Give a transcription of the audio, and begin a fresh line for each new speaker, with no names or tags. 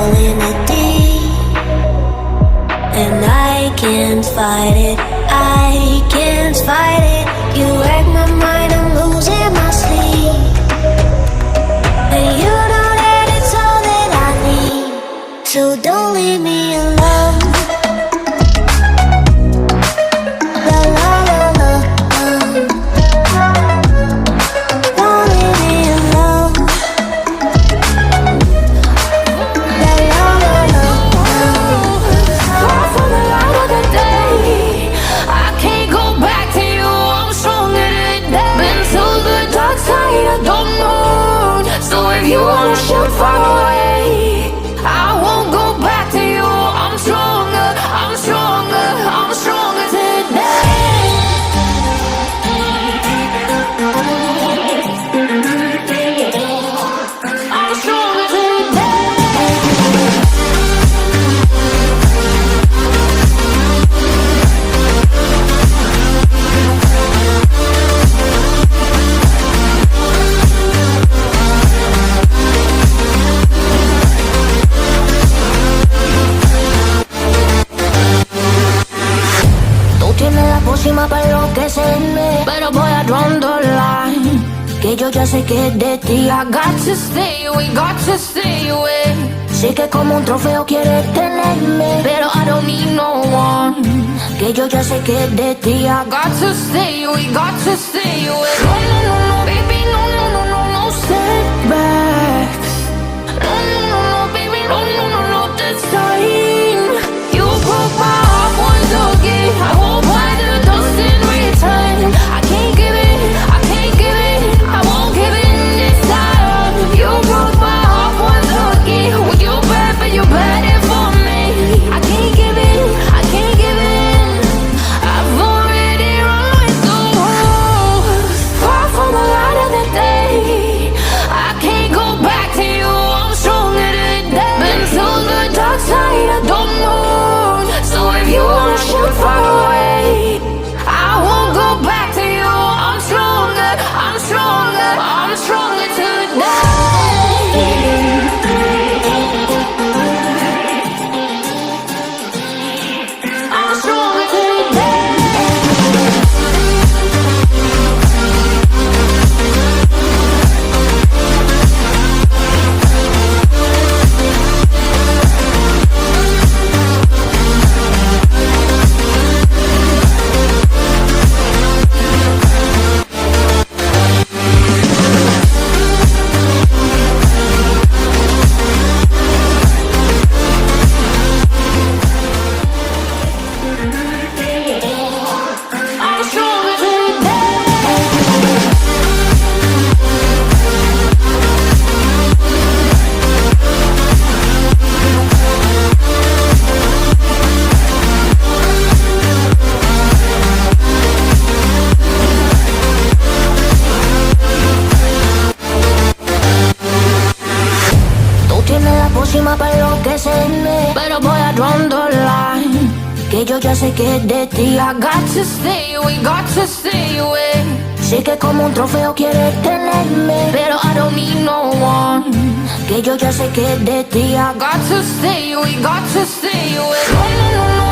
falling in deep, and I can't fight it, I can't fight it. You wreck my mind, I'm losing my sleep, and you know that it's all that I need. So don't leave me alone. La la la la, don't leave me alone. La la la la,
far from the light of the day. I can't go back to you, I'm stronger today. Been to the dark side of the moon, so if you wanna shoot far away, I won't go back to you. I'm stronger, I'm stronger, I'm stronger today. I'm stronger today. Tú tienes la pócima para enloquecerme, pero voy a draw the line, que yo ya sé que es de ti. I got to stay away, got to stay away. Sé que como un trofeo quieres tenerme, pero I don't need no one, que yo ya sé que es de ti. I got to stay away, got to stay away. No, no, no, no, baby, no, no, no, no, no setbacks. No, no, no, no, baby, no, no, no, no, this time. You broke my heart once again, I won't buy the dust in return. I can't give it, I can't give it, I won't give in this time. You broke my heart once again, well you bad but you bad it for me. I can't give in, I can't give in, I've already run with the wolves. Far from the light of the day, I can't go back to you, I'm stronger today. Been to the dark side of the moon, so if you wanna shoot far away, I won't go back to you. I'm stronger, I'm stronger, I'm stronger today. I'm stronger today. I'm stronger today. Tú tienes la pócima para enloquecerme, pero voy a draw the line, que yo ya sé que es de ti. I got to stay away, got to stay away. Sé que como un trofeo quieres tenerme, pero I don't need no one, que yo ya sé que es de ti. I got to stay away, got to stay away. No, no, no, no,